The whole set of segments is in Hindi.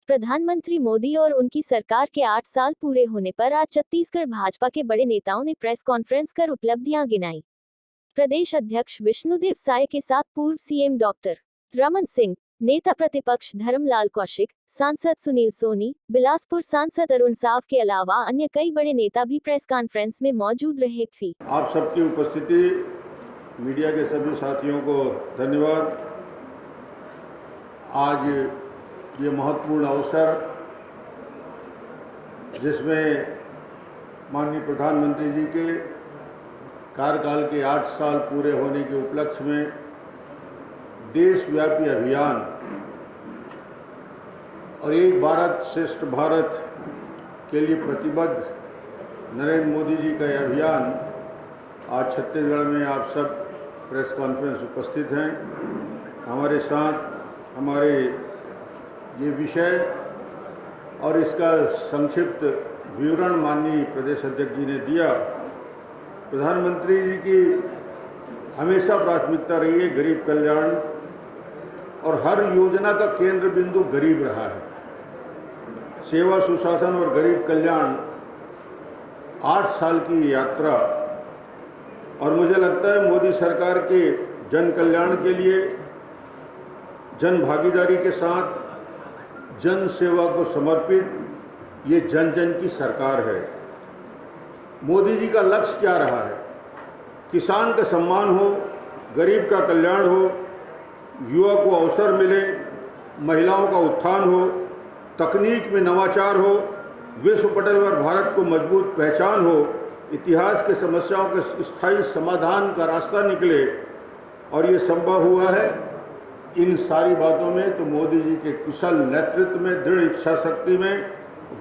प्रधानमंत्री मोदी और उनकी सरकार के 8 साल पूरे होने पर आज छत्तीसगढ़ भाजपा के बड़े नेताओं ने प्रेस कॉन्फ्रेंस कर उपलब्धियां गिनाई। प्रदेश अध्यक्ष विष्णुदेव साय के साथ पूर्व सीएम डॉक्टर रमन सिंह, नेता प्रतिपक्ष धर्मलाल कौशिक, सांसद सुनील सोनी, बिलासपुर सांसद अरुण साव के अलावा अन्य कई बड़े नेता भी प्रेस कॉन्फ्रेंस में मौजूद रहे। आप सबकी उपस्थिति, मीडिया के सभी साथियों को धन्यवाद। आज ये महत्वपूर्ण अवसर जिसमें माननीय प्रधानमंत्री जी के कार्यकाल के 8 साल पूरे होने के उपलक्ष्य में देशव्यापी अभियान और एक भारत श्रेष्ठ भारत के लिए प्रतिबद्ध नरेंद्र मोदी जी का यह अभियान आज छत्तीसगढ़ में आप सब प्रेस कॉन्फ्रेंस उपस्थित हैं। हमारे साथ हमारे ये विषय और इसका संक्षिप्त विवरण माननीय प्रदेश अध्यक्ष जी ने दिया। प्रधानमंत्री जी की हमेशा प्राथमिकता रही है गरीब कल्याण और हर योजना का केंद्र बिंदु गरीब रहा है। सेवा, सुशासन और गरीब कल्याण 8 साल की यात्रा और मुझे लगता है मोदी सरकार के जन कल्याण के लिए जन भागीदारी के साथ जन सेवा को समर्पित ये जन जन की सरकार है। मोदी जी का लक्ष्य क्या रहा है? किसान का सम्मान हो, गरीब का कल्याण हो, युवा को अवसर मिले, महिलाओं का उत्थान हो, तकनीक में नवाचार हो, विश्व पटल पर भारत को मजबूत पहचान हो, इतिहास के समस्याओं के स्थायी समाधान का रास्ता निकले। और ये संभव हुआ है इन सारी बातों में तो मोदी जी के कुशल नेतृत्व में, दृढ़ इच्छा शक्ति में,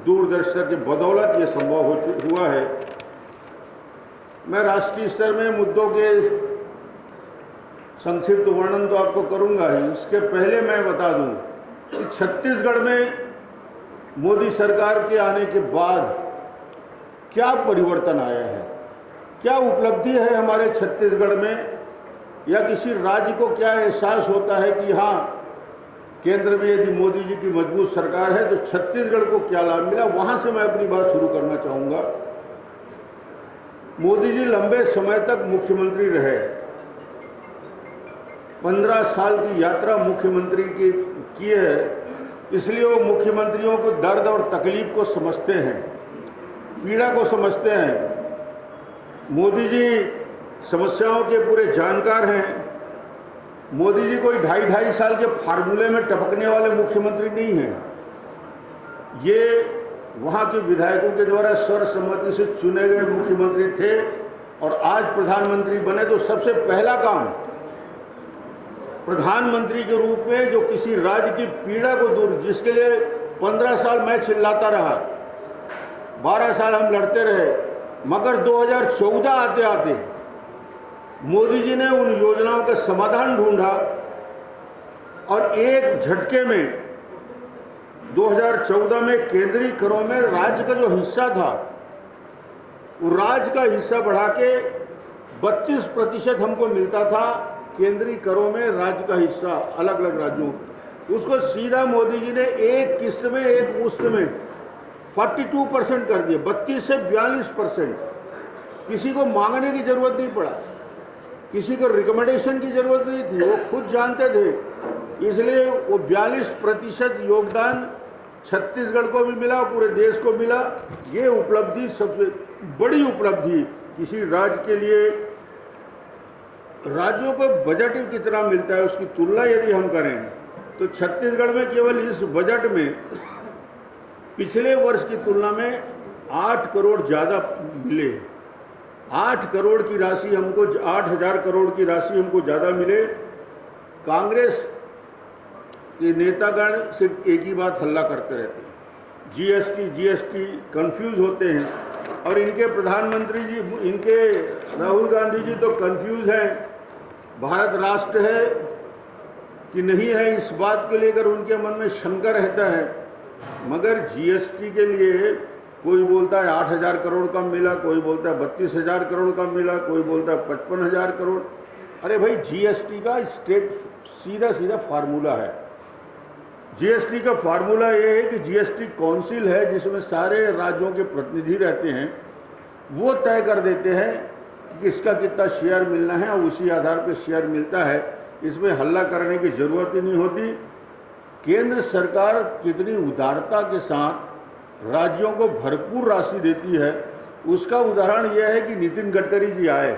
दूरदर्शिता की बदौलत ये संभव हुआ है। मैं राष्ट्रीय स्तर में मुद्दों के संक्षिप्त वर्णन तो आपको करूंगा ही। इसके पहले मैं बता दूं कि छत्तीसगढ़ में मोदी सरकार के आने के बाद क्या परिवर्तन आया है, क्या उपलब्धि है हमारे छत्तीसगढ़ में, या किसी राज्य को क्या एहसास होता है कि हाँ केंद्र में यदि मोदी जी की मजबूत सरकार है तो छत्तीसगढ़ को क्या लाभ मिला। वहां से मैं अपनी बात शुरू करना चाहूँगा। मोदी जी लंबे समय तक मुख्यमंत्री रहे। 15 साल की यात्रा मुख्यमंत्री की है, इसलिए वो मुख्यमंत्रियों को दर्द और तकलीफ को समझते हैं, पीड़ा को समझते हैं। मोदी जी समस्याओं के पूरे जानकार हैं। मोदी जी कोई 2.5 साल के फार्मूले में टपकने वाले मुख्यमंत्री नहीं हैं। ये वहाँ के विधायकों के द्वारा सर्वसम्मति से चुने गए मुख्यमंत्री थे और आज प्रधानमंत्री बने तो सबसे पहला काम प्रधानमंत्री के रूप में जो किसी राज्य की पीड़ा को दूर, जिसके लिए 15 साल मैं चिल्लाता रहा, 12 साल हम लड़ते रहे, मगर 2014 आते आते मोदी जी ने उन योजनाओं का समाधान ढूंढा और एक झटके में 2014 में केंद्रीय करों में राज्य का जो हिस्सा था वो राज्य का हिस्सा बढ़ा के 32% हमको मिलता था। केंद्रीय करों में राज्य का हिस्सा अलग अलग राज्यों, उसको सीधा मोदी जी ने एक किस्त में, एक मुश्त में 42% कर दिया, 32 से 42%। किसी को मांगने की जरूरत नहीं पड़ा, किसी को रिकमेंडेशन की जरूरत नहीं थी, वो खुद जानते थे। इसलिए वो 42% योगदान छत्तीसगढ़ को भी मिला, पूरे देश को मिला। ये उपलब्धि सबसे बड़ी उपलब्धि किसी राज्य के लिए। राज्यों को बजट कितना मिलता है उसकी तुलना यदि हम करें तो छत्तीसगढ़ में केवल इस बजट में पिछले वर्ष की तुलना में 8 करोड़ ज़्यादा मिले। 8 करोड़ की राशि हमको, 8,000 करोड़ की राशि हमको ज़्यादा मिले। कांग्रेस के नेतागण सिर्फ एक ही बात हल्ला करते रहते हैं, जीएसटी कंफ्यूज होते हैं। और इनके प्रधानमंत्री जी, इनके राहुल गांधी जी तो कंफ्यूज हैं, भारत राष्ट्र है कि नहीं है इस बात को लेकर उनके मन में शंका रहता है। मगर जीएसटी के लिए कोई बोलता है 8,000 करोड़ का मिला, कोई बोलता है 32,000 करोड़ का मिला, कोई बोलता है 55,000 करोड़। अरे भाई, जीएसटी का स्टेट सीधा फार्मूला है। जीएसटी का फार्मूला ये है कि जीएसटी काउंसिल है जिसमें सारे राज्यों के प्रतिनिधि रहते हैं, वो तय कर देते हैं कि किसका कितना शेयर मिलना है और उसी आधार पर शेयर मिलता है। इसमें हल्ला करने की ज़रूरत ही नहीं होती। केंद्र सरकार कितनी उदारता के साथ राज्यों को भरपूर राशि देती है, उसका उदाहरण यह है कि नितिन गडकरी जी आए,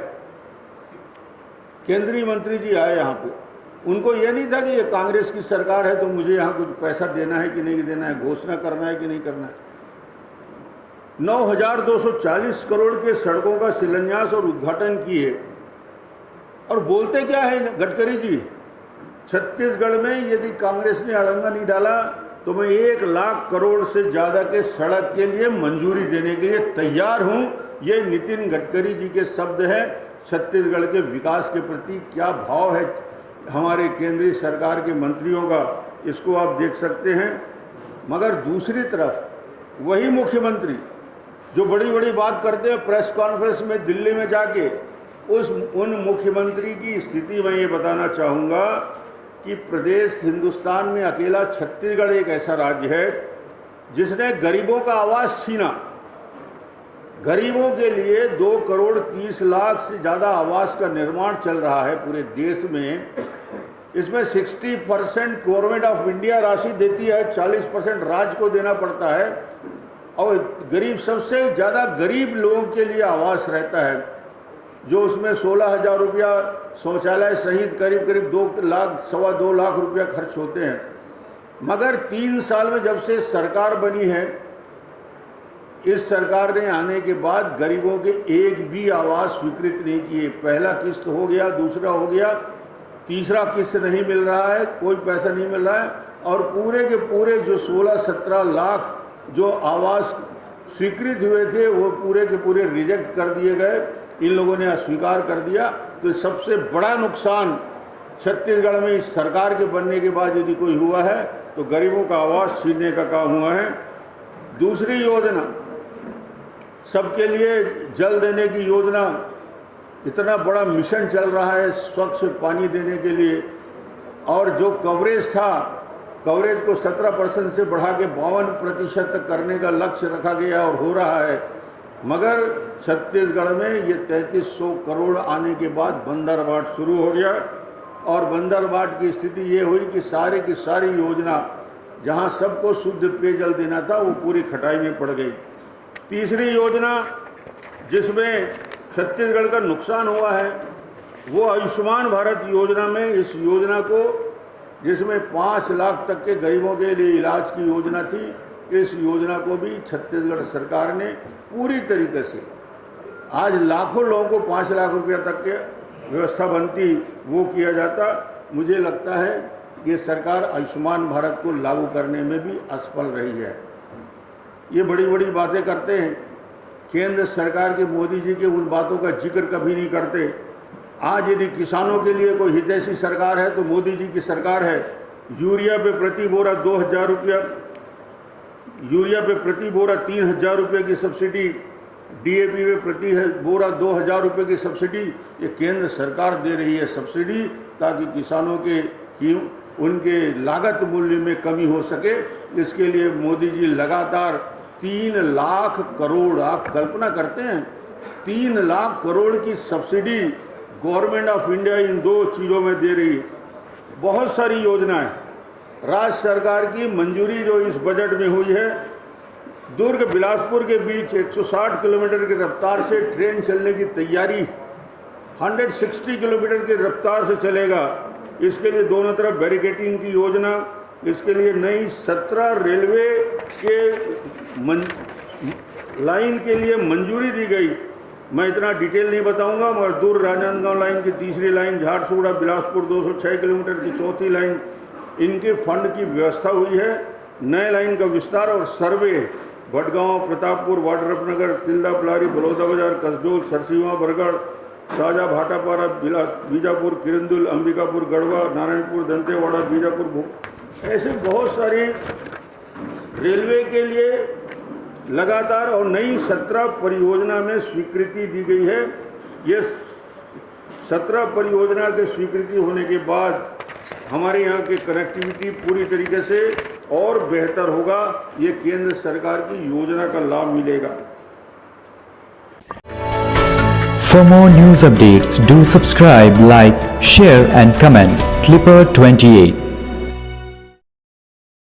केंद्रीय मंत्री जी आए यहाँ पे। उनको ये नहीं था कि ये कांग्रेस की सरकार है तो मुझे यहाँ कुछ पैसा देना है कि नहीं देना है, घोषणा करना है कि नहीं करना है। 9,240 करोड़ के सड़कों का शिलान्यास और उद्घाटन किए। और बोलते क्या है गडकरी जी, छत्तीसगढ़ में यदि कांग्रेस ने अड़ंगा नहीं डाला तो मैं 1 लाख करोड़ से ज़्यादा के सड़क के लिए मंजूरी देने के लिए तैयार हूँ। ये नितिन गडकरी जी के शब्द हैं। छत्तीसगढ़ के विकास के प्रति क्या भाव है हमारे केंद्रीय सरकार के मंत्रियों का, इसको आप देख सकते हैं। मगर दूसरी तरफ वही मुख्यमंत्री जो बड़ी बड़ी बात करते हैं प्रेस कॉन्फ्रेंस में दिल्ली में जाके, उन मुख्यमंत्री की स्थिति मैं ये बताना चाहूँगा कि प्रदेश हिंदुस्तान में अकेला छत्तीसगढ़ एक ऐसा राज्य है जिसने गरीबों का आवाज़ छीना। गरीबों के लिए 2 करोड़ 30 लाख से ज़्यादा आवास का निर्माण चल रहा है पूरे देश में। इसमें 60% गवर्नमेंट ऑफ इंडिया राशि देती है, 40% राज्य को देना पड़ता है। और गरीब, सबसे ज़्यादा गरीब लोगों के लिए आवास रहता है, जो उसमें 16,000 रुपया शौचालय सहित करीब करीब 2 लाख सवा 2 लाख रुपया खर्च होते हैं। मगर 3 साल में जब से सरकार बनी है, इस सरकार ने आने के बाद गरीबों के एक भी आवास स्वीकृत नहीं किए। पहला किस्त हो गया, दूसरा हो गया, तीसरा किस्त नहीं मिल रहा है, कोई पैसा नहीं मिल रहा है। और पूरे के पूरे जो 16-17 लाख जो आवास स्वीकृत हुए थे वो पूरे के पूरे रिजेक्ट कर दिए गए। इन लोगों ने अस्वीकार कर दिया। तो सबसे बड़ा नुकसान छत्तीसगढ़ में इस सरकार के बनने के बाद यदि कोई हुआ है तो गरीबों का आवास छीनने का काम हुआ है। दूसरी योजना, सबके लिए जल देने की योजना, इतना बड़ा मिशन चल रहा है स्वच्छ पानी देने के लिए। और जो कवरेज था, कवरेज को 17% से बढ़ा के 52% तक करने का लक्ष्य रखा गया और हो रहा है। मगर छत्तीसगढ़ में ये 3300 करोड़ आने के बाद बंदरबाट शुरू हो गया। और बंदरबाट की स्थिति ये हुई कि सारी की सारी योजना जहाँ सबको शुद्ध पेयजल देना था वो पूरी खटाई में पड़ गई। तीसरी योजना जिसमें छत्तीसगढ़ का नुकसान हुआ है वो आयुष्मान भारत योजना में, इस योजना को जिसमें 5 लाख तक के गरीबों के लिए इलाज की योजना थी, इस योजना को भी छत्तीसगढ़ सरकार ने पूरी तरीके से, आज लाखों लोगों को 5 लाख रुपया तक के व्यवस्था बनती वो किया जाता। मुझे लगता है कि सरकार आयुष्मान भारत को लागू करने में भी असफल रही है। ये बड़ी बड़ी बातें करते हैं, केंद्र सरकार के मोदी जी के उन बातों का जिक्र कभी नहीं करते। आज यदि किसानों के लिए कोई हितैषी सरकार है तो मोदी जी की सरकार है। यूरिया पे प्रति बोरा 2,000 रुपया, यूरिया पे प्रति बोरा 3,000 रुपये की सब्सिडी, डीएपी पे प्रति बोरा 2,000 रुपये की सब्सिडी, ये केंद्र सरकार दे रही है सब्सिडी, ताकि किसानों के उनके लागत मूल्य में कमी हो सके। इसके लिए मोदी जी लगातार 3 लाख करोड़, आप कल्पना करते हैं 3 लाख करोड़ की subsidy government of India in 2 चीज़ों में दे रही है। बहुत सारी योजनाएं राज्य सरकार की मंजूरी जो इस बजट में हुई है। दुर्ग बिलासपुर के बीच 160 किलोमीटर की रफ्तार से ट्रेन चलने की तैयारी, 160 किलोमीटर की रफ्तार से चलेगा। इसके लिए दोनों तरफ बैरिकेडिंग की योजना, इसके लिए नई 17 रेलवे के लाइन के लिए मंजूरी दी गई। मैं इतना डिटेल नहीं बताऊंगा, मगर दूर राजनांदगांव लाइन की 3री लाइन, झारसुगुड़ा बिलासपुर 206 किलोमीटर की 4थी लाइन, इनके फंड की व्यवस्था हुई है। नए लाइन का विस्तार और सर्वे भटगांव, प्रतापपुर, वाड्रफनगर, तिल्दा, पलारी, बलौदा बाजार, कसडोल, सरसीवा, बरगढ़, साजा, भाटापारा, बीजापुर, किरंदुल, अंबिकापुर, गढ़वा, नारायणपुर, दंतेवाड़ा, बीजापुर, ऐसे बहुत सारी रेलवे के लिए लगातार और नई 17 परियोजना में स्वीकृति दी गई है। ये 17 परियोजना के स्वीकृति होने के बाद हमारे यहाँ की कनेक्टिविटी पूरी तरीके से और बेहतर होगा। ये केंद्र सरकार की योजना का लाभ मिलेगा। For more news updates, do subscribe, like, share and comment. Clipper 28.